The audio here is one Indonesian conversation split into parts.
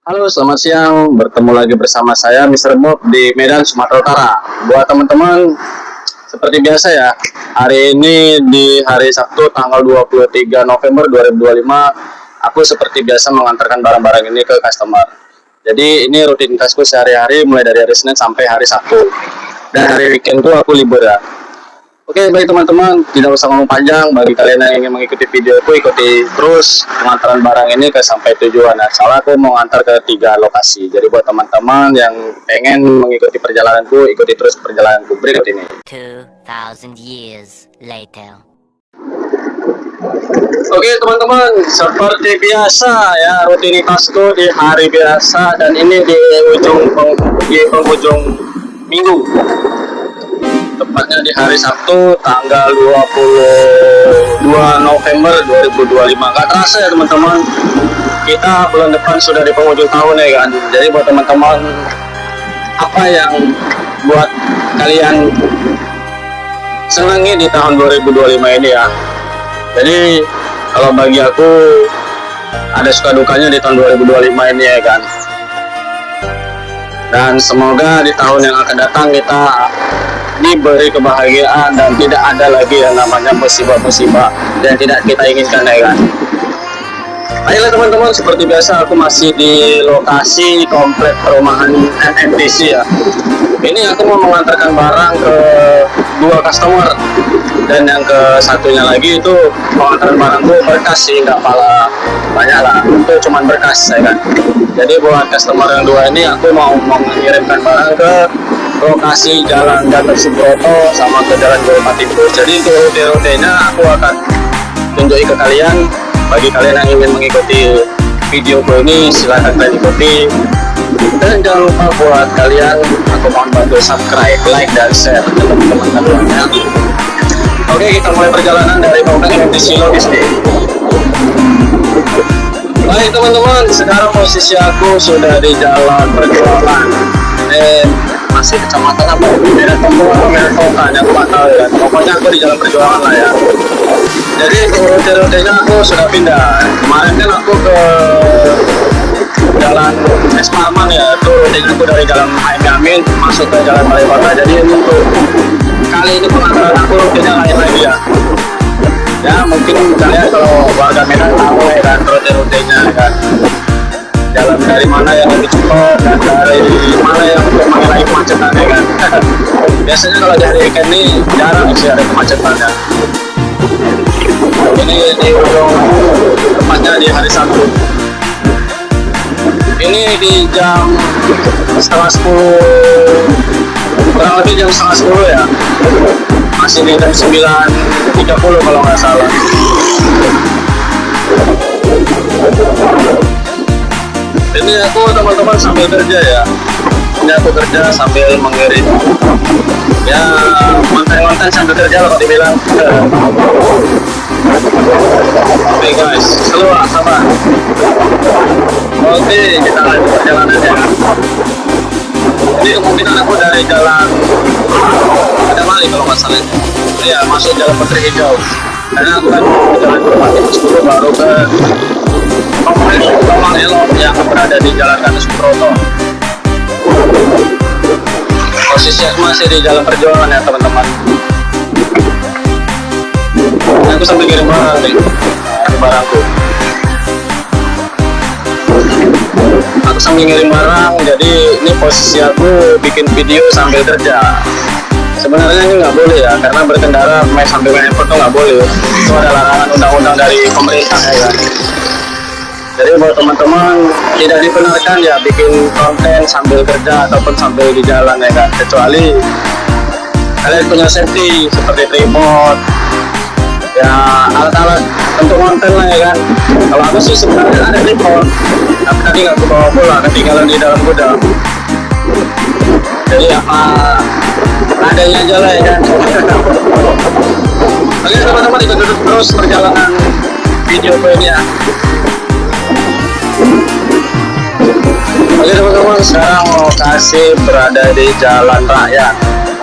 Halo, selamat siang. Bertemu lagi bersama saya, Mr. Bob, di Medan, Sumatera Utara. Buat teman-teman, seperti biasa ya, hari ini di hari Sabtu tanggal 23 November 2025, aku seperti biasa mengantarkan barang-barang ini ke customer. Jadi ini rutinitasku sehari-hari, mulai dari hari Senin sampai hari Sabtu. Dan hari weekend tuh aku libur ya. Oke, baik teman-teman, tidak usah ngomong panjang. Bagi kalian yang ingin mengikuti videoku, ikuti terus pengantaran barang ini ke sampai tujuan. Nah, soalnya aku mau antar ke 3 lokasi. Jadi buat teman-teman yang pengen mengikuti perjalananku, ikuti terus perjalananku berikut ini. 2000 years later. Oke teman-teman, seperti biasa ya, rutinitasku di hari biasa dan ini di penghujung minggu. Tepatnya di hari Sabtu tanggal 22 November 2025. Gak terasa ya teman-teman, kita bulan depan sudah di penghujung tahun ya kan. Jadi buat teman-teman, apa yang buat kalian senangi di tahun 2025 ini ya. Jadi kalau bagi aku ada suka dukanya di tahun 2025 ini ya kan. Dan semoga di tahun yang akan datang kita diberi kebahagiaan dan tidak ada lagi yang namanya musibah-musibah yang tidak kita inginkan ya kan. Ayolah teman-teman, seperti biasa aku masih di lokasi komplek perumahan NMTC ya. Ini aku mau mengantarkan barang ke 2 customer dan yang ke satunya lagi itu pengantaran barangku berkas sih, nggak pala banyak lah, itu cuma berkas ya kan. Jadi buat customer yang 2 ini aku mau mengirimkan barang ke lokasi Jalan Gatot Subroto sama ke Jalan Gulpati. Jadi untuk rute-rutenya aku akan tunjukin ke kalian. Bagi kalian yang ingin mengikuti video ini silahkan kalian ikuti. Dan jangan lupa buat kalian, aku mohon bantu subscribe, like, dan share ke teman-teman kalian. Oke, kita mulai perjalanan dari Komplek MTC Logistik. Baik teman-teman, sekarang posisi aku sudah di Jalan Perjuangan. Masih kecamatan apa? Medan Tokan, aku nggak tahu ya. Pokoknya aku di Jalan Perjuangan lah ya. Jadi rute-rutenya aku sudah pindah. Kemarin kan aku ke Jalan Es Parman ya, itu rutenya aku dari Jalan HMI Amin masuk ke Jalan Balai Kota. Jadi untuk kali ini pengantaran aku rutenya lain lagi ya. Ya mungkin kalian kalau warga Medan tahu ya kan rute-rutenya kan. Jalan dari mana yang lebih cepat dan dari mana yang untuk mengurangi kemacetan ya kan. Biasanya kalau di hari weekend ini jarang sih ada kemacetannya. Ini di ujung tepatnya di hari Sabtu. Ini di jam setengah 10, kurang lebih jam setengah 10 ya. Masih di jam 9.30 kalau nggak salah. Ini aku teman-teman sambil kerja ya. Ini aku kerja sambil mengirim. Ya mantan-mantan sambil kerja lah kalau dibilang. Oke guys, keluar sabar. Oke, kita lanjut perjalanannya. Ini kemungkinan aku dari jalan ada Mali kalau nggak salah. Ya masuk jalan Putri Hijau. Karena aku kan jalan Gulpati dulu baru ke Komplek Tomang Elok yang berada di Jalan Gatot Subroto. Posisi aku masih di Jalan Perjuangan ya teman-teman. Aku sambil kirim barang nih, barangku. Aku sambil ngirim barang, jadi ini posisi aku bikin video sambil kerja. Sebenarnya ini nggak boleh ya, karena berkendara sambil main handphone tuh nggak boleh. Itu ada larangan undang-undang dari pemerintah ya kan. Jadi buat teman-teman tidak dibenarkan ya bikin konten sambil kerja ataupun sambil di jalan ya kan. Kecuali kalian punya safety seperti tripod, ya alat-alat untuk konten lah ya kan. Kalau aku sih sebenarnya ada tripod, tapi tadi nggak aku bawa pulang, ketinggalan di dalam gudang. Jadi apa adanya aja lah ya kan. Oke teman-teman, ikuti terus perjalanan video ini ya. Oke teman-teman, sekarang lokasi berada di Jalan Rakyat.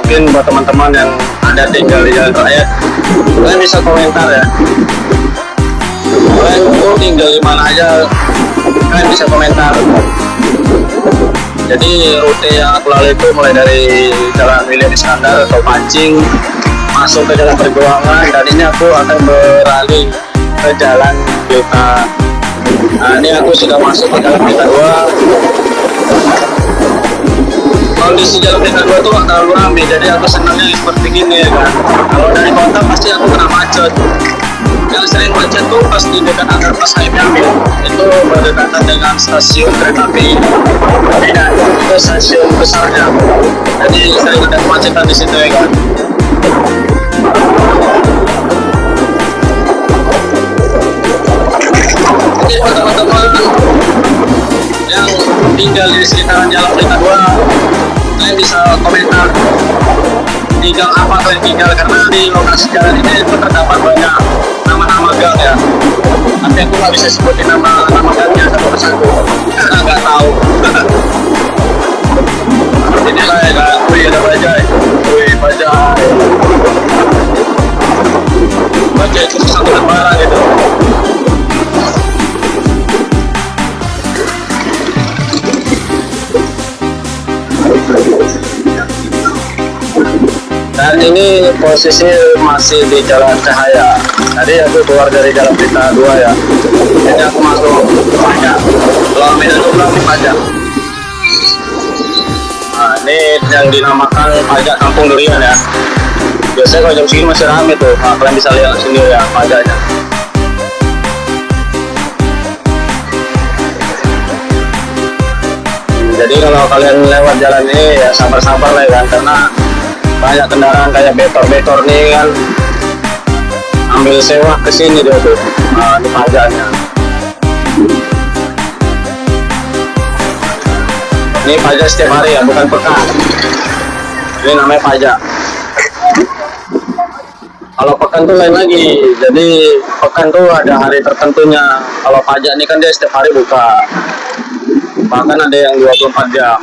Mungkin buat teman-teman yang ada tinggal di Jalan Rakyat, kalian bisa komentar ya. Kalian tinggal di mana aja, kalian bisa komentar. Jadi rute yang aku lalui itu mulai dari Jalan William Iskandar atau Pancing masuk ke Jalan Perjuangan, dan ini aku akan beralih ke Jalan Pelita. Nah, ini aku sudah masuk ke Jalan Pelita 2. Kondisi Jalan Pelita 2 itu gak terlalu ramai, jadi aku senangnya seperti gini ya kan. Kalau dari kota pasti aku kena macet. Yang sering macet tuh pas di dekat underpass HM Yamin, itu berdekatan dengan stasiun kereta api Medan, itu stasiun besarnya. Jadi sering ada kemacetan di situ ya kan. Oke buat teman-teman yang tinggal di sekitaran Jalan Pelita 2, kalian bisa komentar di gang apa kalian tinggal, karena di lokasi jalan ini itu terdapat banyak nama-nama gang ya. Tapi aku nggak bisa sebutin nama gangnya satu persatu karena nggak tahu. Inilah ya kan, wih ada bajai, wih bajai itu satu lembaran gitu. Dan ini posisi masih di Jalan Cahaya. Tadi aku keluar dari Jalan Pelita 2 ya. Jadi aku masuk Pajak. Kalau Medan itu belum Pajak. Nah, ini yang dinamakan Pajak Kampung Durian ya. Biasanya kalau jam segini masih ramai tuh. Nah, kalian bisa lihat sendiri ya pajaknya. Jadi kalau kalian lewat jalan ini ya sabar-sabar lah ya kan, karena banyak kendaraan kayak betor-betor nih kan ambil sewa ke sini dia tuh. Nah, ini pajaknya. Ini pajak setiap hari ya, bukan pekan. Ini namanya pajak. Kalau pekan tuh lain lagi. Jadi pekan tuh ada hari tertentunya. Kalau pajak ini kan dia setiap hari buka. Bahkan ada yang 24 jam.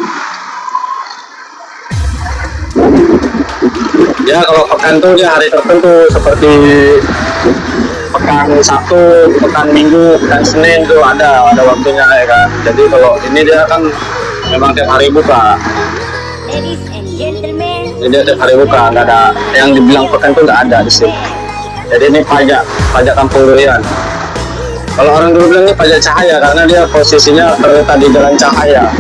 Ya kalau pekan tuh dia hari tertentu seperti pekan Sabtu, pekan Minggu, pekan Senin tuh ada waktunya ya kan. Jadi kalau ini dia kan memang tiap hari buka. Ladies and gentlemen, Jadi dia tiap hari buka, nggak ada yang dibilang pekan tuh nggak ada di sini. Jadi ini pajak Kampung Durian. Kalau orang dulu bilang ini pajak Cahaya karena dia posisinya terletak di Jalan Cahaya.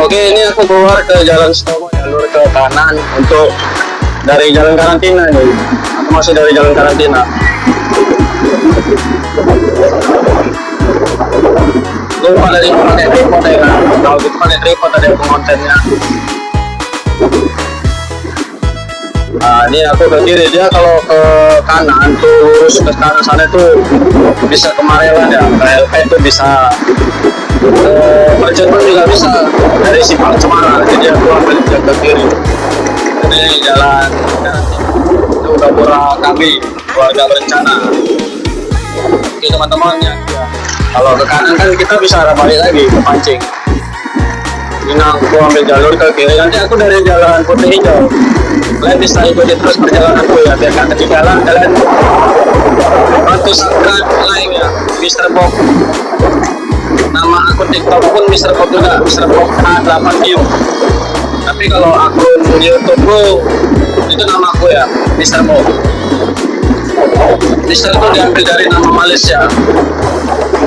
Oke, ini aku keluar ke Jalan Setomo, jalur ke kanan untuk dari Jalan Karantina nih. Aku masih dari Jalan Karantina. Lupa dari pakai tripod ya kan. Kalau gitu pakai tripod ada yang kontennya. Nah, ini aku ke kiri, dia kalau ke kanan tuh lurus ke kanan sana tuh bisa ke Marelan ya, ke LP itu bisa, Perjalanan juga bisa dari Simpang Cemara. Jadi aku ambil ke kiri. Ini jalan itu dapura kami keluarga berencana. Oke teman-teman ya. Kalau ke kanan kan kita bisa balik lagi ke Pancing. Ini aku ambil jalur ke kiri, nanti aku dari Jalan Putih Hijau. Kalian bisa ikuti terus perjalananku ya, biar gak ketinggalan. Kalian bantu subscribe, like ya, Mr. Bob. Nama akun TikTok pun Mr. Bob juga, Mr. Bob H8Q. Tapi kalau akun YouTube itu nama aku ya, Mr. Bob. Mr. itu diambil dari nama Malaysia.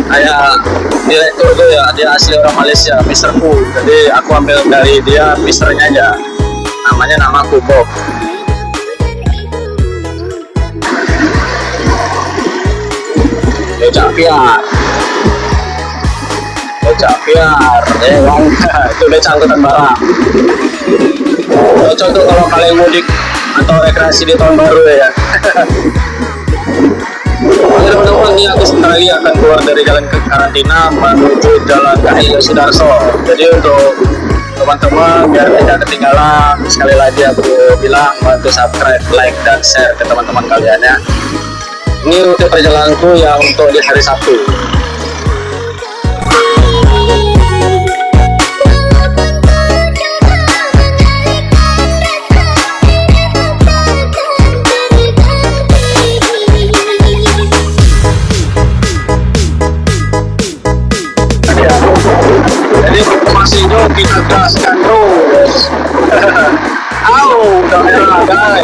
Kayak direktur tuh ya, dia asli orang Malaysia, Mr. Fu. Jadi aku ambil dari dia Misternya aja. Namanya namaku Bob. Becak piar, ya kan? Itu becak angkutan barang. Cocok tuh kalau kalian mudik atau rekreasi di tahun baru ya. Oke teman-teman, ini aku sebentar lagi akan keluar dari Jalan Karantina menuju Jalan Cahaya Sudarso. Jadi untuk teman-teman biar tidak ketinggalan, sekali lagi aku bilang bantu subscribe, like, dan share ke teman-teman kalian ya. Ini rute perjalananku yang untuk di hari Sabtu.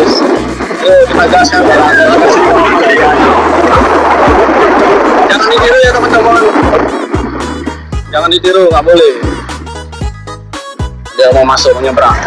guys. Ayo kita gaskan ya. Jangan ditiru ya teman-teman. Jangan ditiru, nggak boleh. Dia mau masuk menyeberang.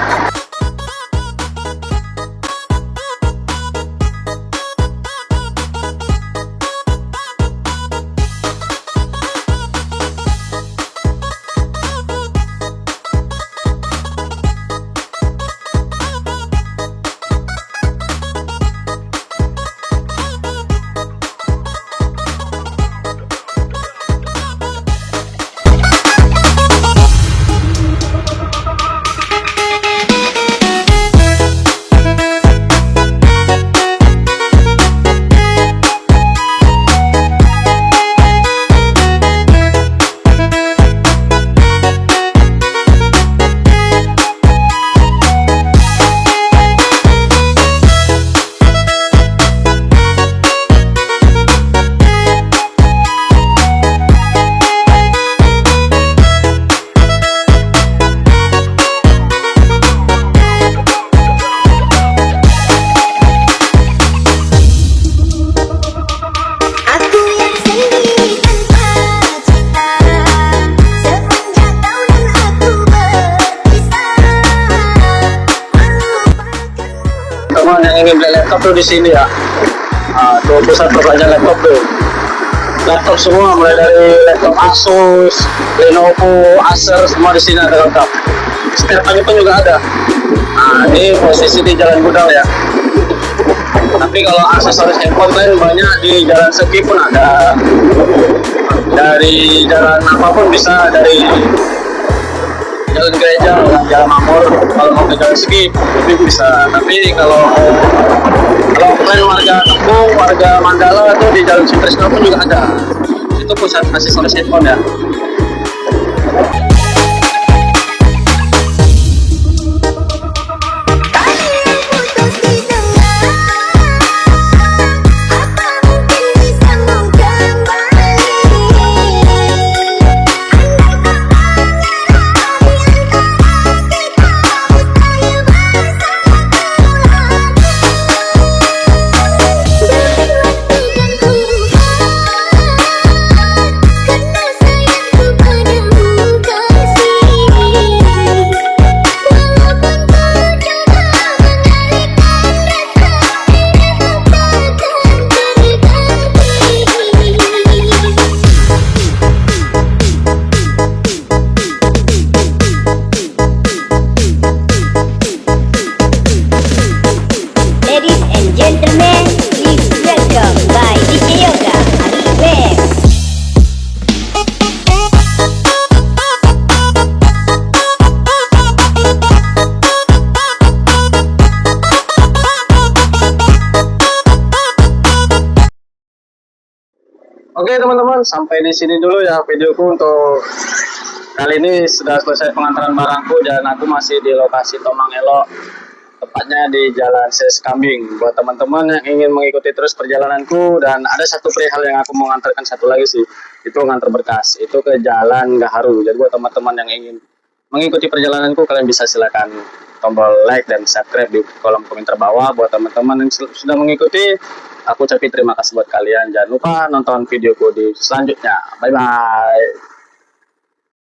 Aku yang sendiri tanpa cinta, semenjak kau dan aku berpisah, melupakanmu. Teman yang ingin beli laptop tuh di sini ya. Tuh pusat perbelanjaan laptop tuh. Laptop semua mulai dari laptop Asus, Lenovo, Acer semua di sini ada lengkap. Spare pun juga ada. Nah, ini posisi di Jalan Gudang ya. Tapi kalau aksesoris handphone lain banyak di Jalan Segi pun ada. Dari jalan apapun bisa, dari Jalan Gereja, Jalan Makmur, kalau mau ke Jalan Segi lebih bisa. Tapi kalau lain warga Tembung, warga Mandala itu di Jalan Sutrisno pun juga ada. Itu pusat aksesoris handphone ya. Tali yang putus di tengah, apa mungkin bisa mau kembali? Andai kata di antara kita, mustahil bersatu lagi. Demi waktu dan Tuhan, karena sayangku padamu kasih. Walaupun ku coba mengalihkan dasar, dirimu takkan terganti. Ladies and gentlemen, please welcome by DJ Yoga Aliweb. Oke teman-teman, sampai di sini dulu ya videoku untuk kali ini. Sudah selesai pengantaran barangku dan aku masih di lokasi Tomang Elok, tepatnya di Jalan Ses Kambing. Buat teman-teman yang ingin mengikuti terus perjalananku, dan ada satu perihal yang aku mau ngantarkan satu lagi sih, itu ngantar berkas, itu ke Jalan Gaharu. Jadi buat teman-teman yang ingin mengikuti perjalananku, kalian bisa silakan tombol like dan subscribe di kolom komentar bawah. Buat teman-teman yang sudah mengikuti, aku ucapin terima kasih buat kalian. Jangan lupa nonton videoku di selanjutnya. Bye bye.